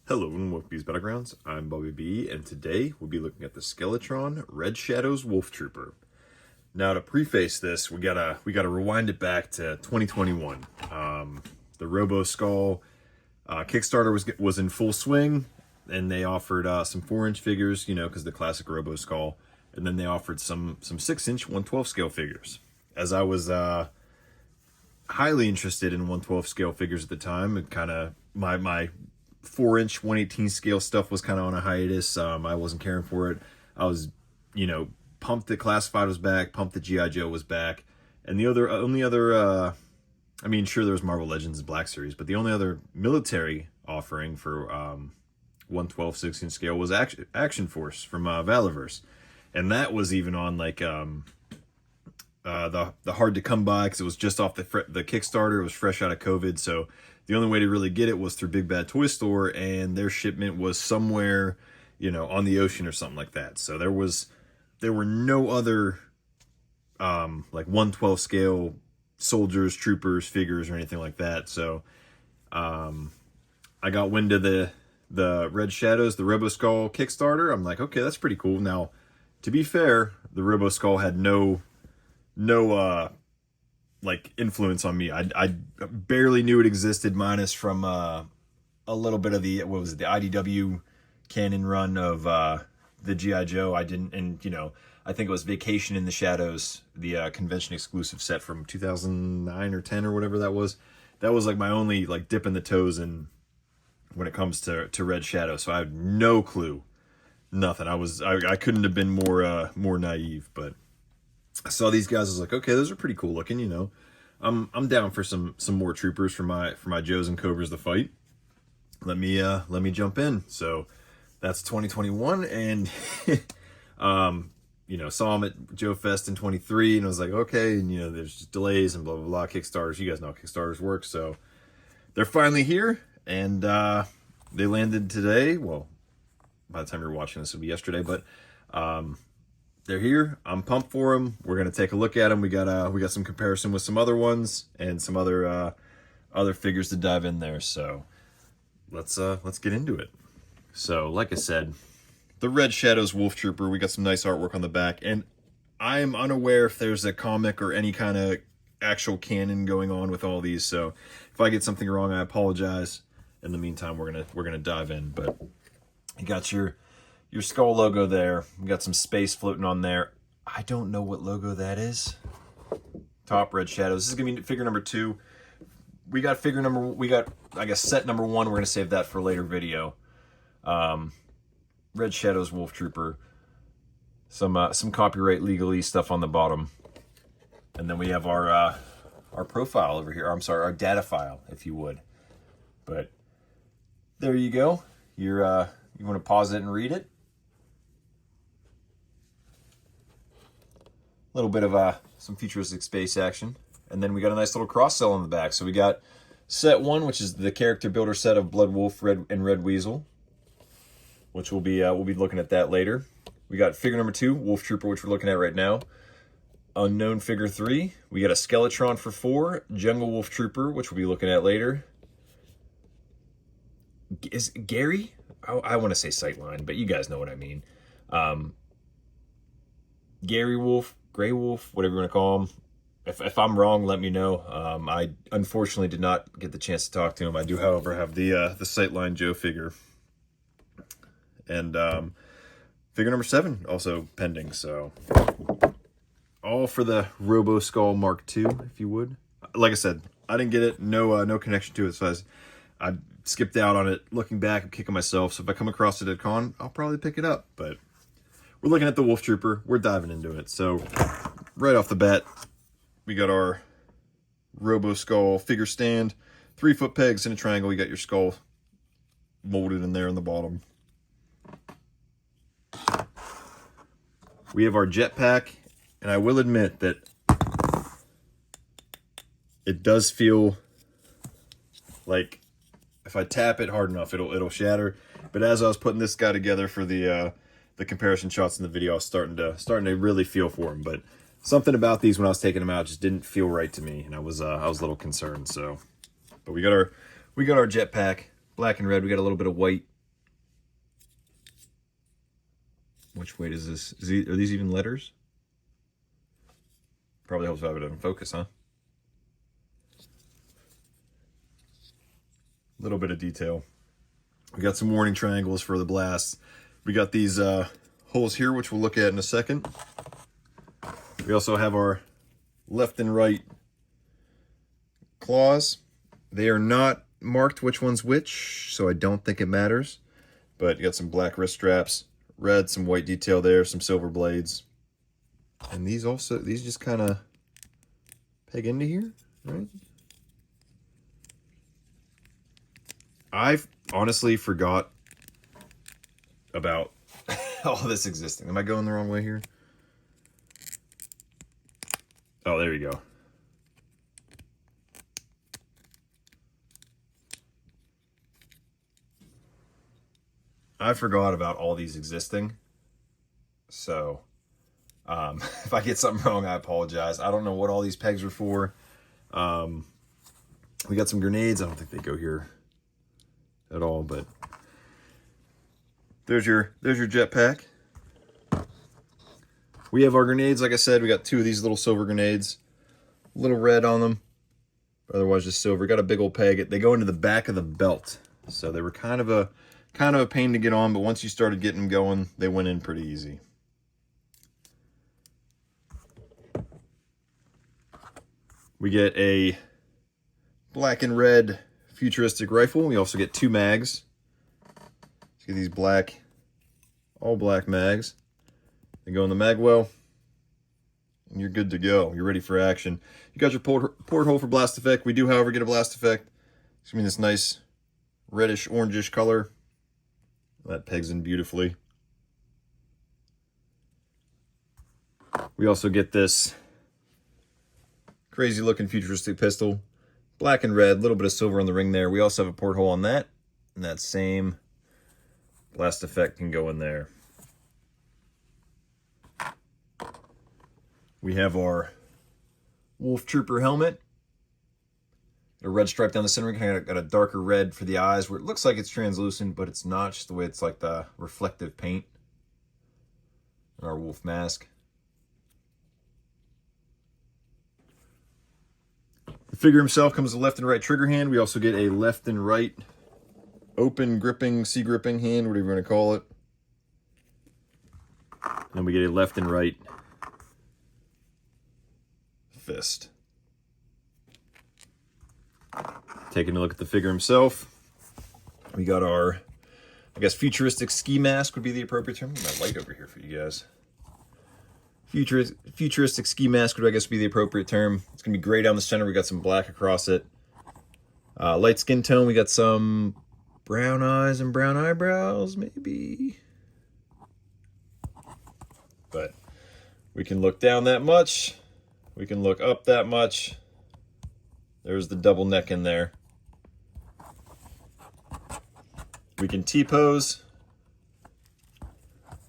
Hello and welcome to These Battlegrounds. I'm Bobby B, and today we'll be looking at the Skeletron Red Shadows Wolf Trooper. Now, to preface this, we gotta rewind it back to 2021. The Robo Skull Kickstarter was in full swing, and they offered some 4-inch figures, you know, because the classic Robo Skull, and then they offered some 6-inch 1/12 scale figures. As I was highly interested in 1/12 scale figures at the time, it kind of my 4-inch 1/18 scale stuff was kind of on a hiatus. I wasn't caring for it. I was, pumped that Classified was back, pumped that G.I. Joe was back, and the only other, sure, there was Marvel Legends Black Series, but the only other military offering for 1/12 6-inch scale was Action Force from Valiverse, and that was even on like the hard to come by because it was just off the Kickstarter. It was fresh out of COVID, so the only way to really get it was through Big Bad Toy Store, and their shipment was somewhere, on the ocean or something like that. So there were no other like 1/12 scale soldiers, troopers, figures, or anything like that. So I got wind of the Red Shadows, the Robo Skull Kickstarter. I'm like, okay, that's pretty cool. Now, to be fair, the Robo Skull had no like influence on me. I barely knew it existed, minus from a little bit of the IDW canon run of the G.I. Joe. I didn't, and I think it was Vacation in the Shadows, the convention exclusive set from 2009 or 10 or whatever that was. That was like my only like dip in the toes in when it comes to Red Shadow. So I had no clue, nothing. I couldn't have been more naive, but I saw these guys. I was like, okay, those are pretty cool looking. I'm down for some more troopers for my Joes and Cobras to fight. Let me jump in. So that's 2021, and saw them at Joe Fest in 23, and I was like, okay, and there's just delays and blah blah blah. Kickstarters, you guys know how Kickstarters work. So they're finally here, and they landed today. Well, by the time you're watching this, it'll be yesterday, but they're here. I'm pumped for them. We're gonna take a look at them. We got some comparison with some other ones and some other figures to dive in there. So let's get into it. So like I said, the Red Shadows Wolf Trooper. We got some nice artwork on the back, and I am unaware if there's a comic or any kind of actual canon going on with all these. So if I get something wrong, I apologize. In the meantime, we're gonna dive in. But you got your skull logo there. We got some space floating on there. I don't know what logo that is. Top Red Shadows. This is gonna be figure number 2. We got I guess set number 1. We're gonna save that for a later video. Red Shadows Wolf Trooper. Some copyright legalese stuff on the bottom, and then we have our profile over here. I'm sorry, our data file, if you would. But there you go. You want to pause it and read it. A little bit of some futuristic space action, and then we got a nice little cross sell on the back. So we got set 1, which is the character builder set of Blood Wolf, Red Weasel, which we'll be looking at that later. We got figure number 2, Wolf Trooper, which we're looking at right now. Unknown figure 3. We got a Skeletron for 4, Jungle Wolf Trooper, which we'll be looking at later. Is Gary? I want to say Sightline, but you guys know what I mean. Gary Wolf, Gray Wolf, whatever you want to call him. If I'm wrong, let me know. I unfortunately did not get the chance to talk to him. I do, however, have the Sightline Joe figure. And figure number 7 also pending. So all for the Robo Skull Mark II, if you would. Like I said, I didn't get it. No connection to it. So I skipped out on it. Looking back, I'm kicking myself. So if I come across it at con, I'll probably pick it up. But we're looking at the Wolf Trooper. We're diving into it. So right off the bat, we got our Robo Skull figure stand. 3-foot pegs in a triangle. You got your skull molded in there in the bottom. We have our jetpack, and I will admit that it does feel like if I tap it hard enough, it'll shatter. But as I was putting this guy together for the comparison shots in the video, I was starting to really feel for him. But something about these when I was taking them out just didn't feel right to me, and I was a little concerned. So, but we got our jetpack, black and red. We got a little bit of white Which weight is this? Are these even letters? Probably helps if I have it in focus, huh? A little bit of detail. We got some warning triangles for the blast. We got these holes here, which we'll look at in a second. We also have our left and right claws. They are not marked which one's which, so I don't think it matters. But you got some black wrist straps, red, some white detail there, some silver blades. And these just kind of peg into here, right? I honestly forgot about all this existing. Am I going the wrong way here? Oh, there you go. I forgot about all these existing. So, if I get something wrong, I apologize. I don't know what all these pegs are for. We got some grenades. I don't think they go here at all, but there's your jetpack. We have our grenades. Like I said, we got two of these little silver grenades, a little red on them, otherwise just silver. Got a big old peg. They go into the back of the belt, so they were kind of a pain to get on, but once you started getting them going, they went in pretty easy. We get a black and red futuristic rifle. We also get two mags. Let's get these all black mags. They go in the mag well, and you're good to go. You're ready for action. You got your porthole for blast effect. We do, however, get a blast effect. It's gonna be this nice reddish, orangish color. That pegs in beautifully. We also get this crazy looking futuristic pistol. Black and red, a little bit of silver on the ring there. We also have a porthole on that, and that same blast effect can go in there. We have our Wolf Trooper helmet. A red stripe down the center, kind of got a darker red for the eyes, where it looks like it's translucent, but it's not, just the way it's like the reflective paint. And our wolf mask. The figure himself comes with a left and right trigger hand. We also get a left and right open gripping, C-gripping hand, whatever you want to call it. And we get a left and right fist. Taking a look at the figure himself, we got our, I guess, futuristic ski mask would be the appropriate term. My light over here for you guys. Futuristic ski mask would, I guess, be the appropriate term. It's going to be gray down the center. We got some black across it. Light skin tone. We got some brown eyes and brown eyebrows, maybe. But we can look down that much. We can look up that much. There's the double neck in there. We can T-pose.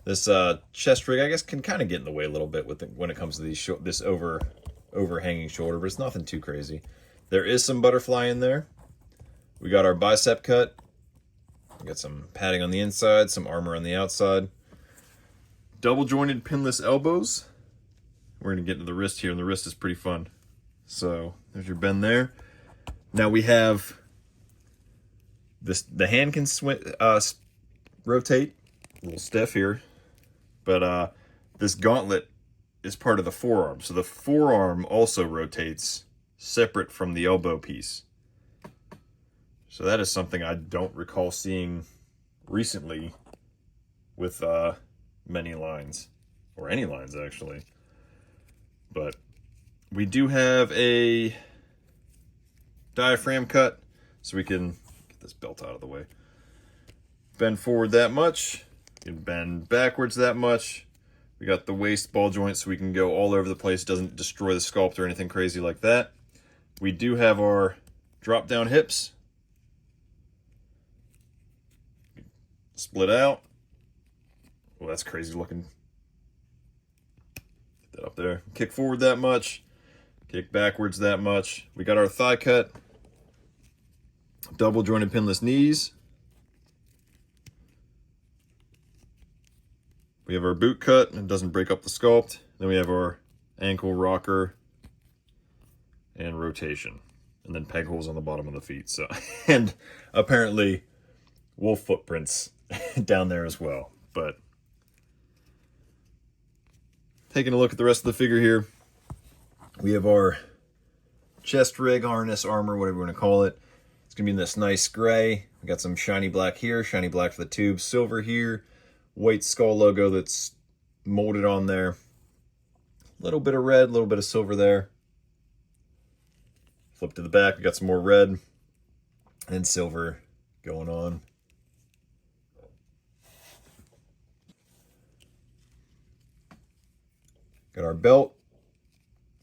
This chest rig, I guess, can kind of get in the way a little bit when it comes to this overhanging shoulder, but it's nothing too crazy. There is some butterfly in there. We got our bicep cut. We got some padding on the inside, some armor on the outside. Double jointed pinless elbows. We're going to get into the wrist here, and the wrist is pretty fun. So there's your bend there. Now we have this. The hand can rotate, a little stiff here, but this gauntlet is part of the forearm. So the forearm also rotates separate from the elbow piece. So that is something I don't recall seeing recently with many lines, or any lines actually. But we do have a diaphragm cut, so we can get this belt out of the way. Bend forward that much, you can bend backwards that much. We got the waist ball joint, so we can go all over the place. It doesn't destroy the sculpt or anything crazy like that. We do have our drop down hips. Split out. Well, that's crazy looking. Get that up there. Kick forward that much. Kick backwards that much. We got our thigh cut. Double jointed pinless knees. We have our boot cut, and it doesn't break up the sculpt. Then we have our ankle rocker and rotation. And then peg holes on the bottom of the feet. So, and apparently wolf footprints down there as well. But taking a look at the rest of the figure here, we have our chest rig, harness, armor, whatever you want to call it. It's going to be in this nice gray. We got some shiny black here, shiny black for the tube, silver here, white skull logo that's molded on there. A little bit of red, a little bit of silver there. Flip to the back, we got some more red and silver going on. Got our belt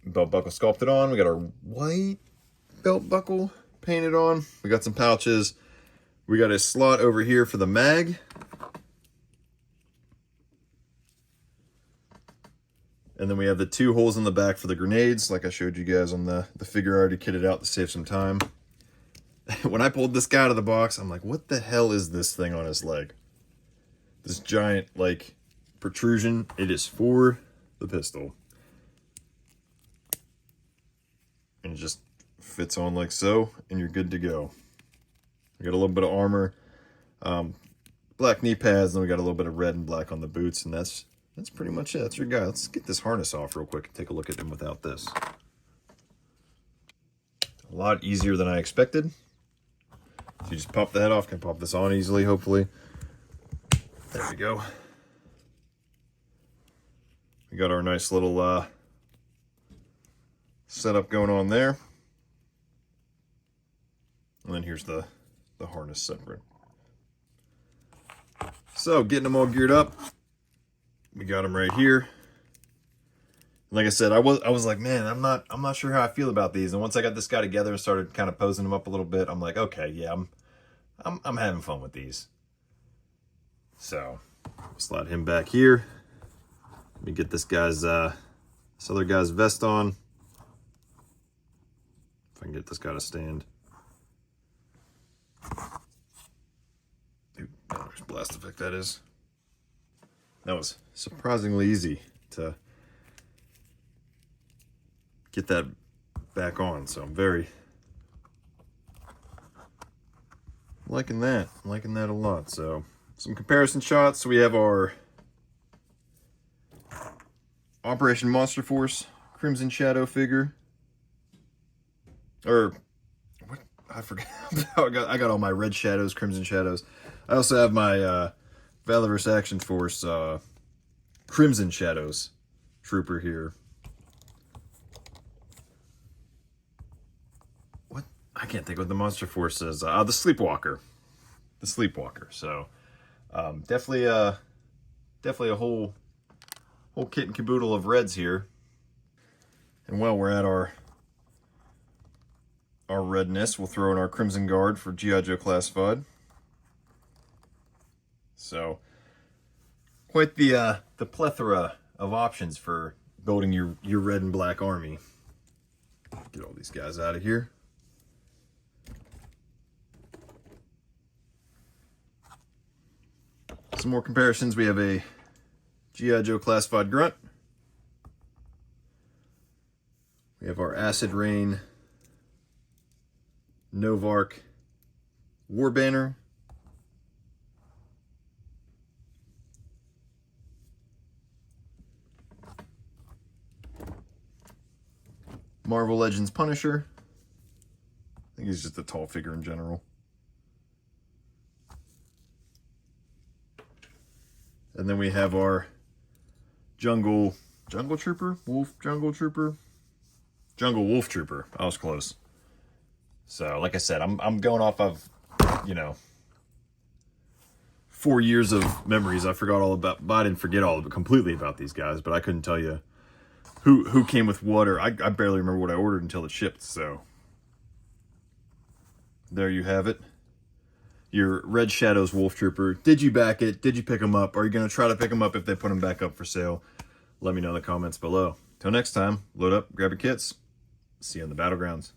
buckle sculpted on. We got our white belt buckle painted on. We got some pouches. We got a slot over here for the mag. And then we have the 2 holes in the back for the grenades, like I showed you guys on the figure. I already kitted out to save some time. When I pulled this guy out of the box, I'm like, what the hell is this thing on his leg? This giant, like, protrusion. It is for the pistol. And it just fits on like so, and you're good to go. We got a little bit of armor, black knee pads, and then we got a little bit of red and black on the boots, and that's pretty much it. That's your guy. Let's get this harness off real quick and take a look at him without this. A lot easier than I expected. So you just pop the head off. Can pop this on easily, hopefully. There we go. We got our nice little setup going on there. And then here's the harness separate. So getting them all geared up. We got them right here. Like I said, I was like, man, I'm not sure how I feel about these. And once I got this guy together and started kind of posing them up a little bit, I'm like, okay, yeah, I'm having fun with these. So slide him back here. Let me get this other guy's vest on. If I can get this guy to stand. Ooh, there's blast effect, that is. That was surprisingly easy to get that back on, so I'm very liking that. I'm liking that a lot. So some comparison shots. So we have our Operation Monster Force Crimson Shadow figure. Or what? I forgot. I got all my red shadows, crimson shadows. I also have my Valorous Action Force Crimson Shadows trooper here. What? I can't think what the Monster Force is. The Sleepwalker. The Sleepwalker. So definitely a whole kit and caboodle of reds here. And while we're at our redness, we'll throw in our Crimson Guard for G.I. Joe Classified. So quite the plethora of options for building your red and black army. Get all these guys out of here. Some more comparisons. We have a G.I. Joe Classified Grunt. We have our Acid Rain Novark War Banner. Marvel Legends Punisher. I think he's just a tall figure in general. And then we have our Jungle Trooper? Jungle Wolf Trooper. I was close. So, like I said, I'm going off of, 4 years of memories. I forgot all about, but I didn't forget all of it completely about these guys, but I couldn't tell you who came with what, or I barely remember what I ordered until it shipped. So there you have it. Your Red Shadows Wolf Trooper. Did you back it? Did you pick them up? Are you going to try to pick them up if they put them back up for sale? Let me know in the comments below. Till next time, load up, grab your kits. See you in the battlegrounds.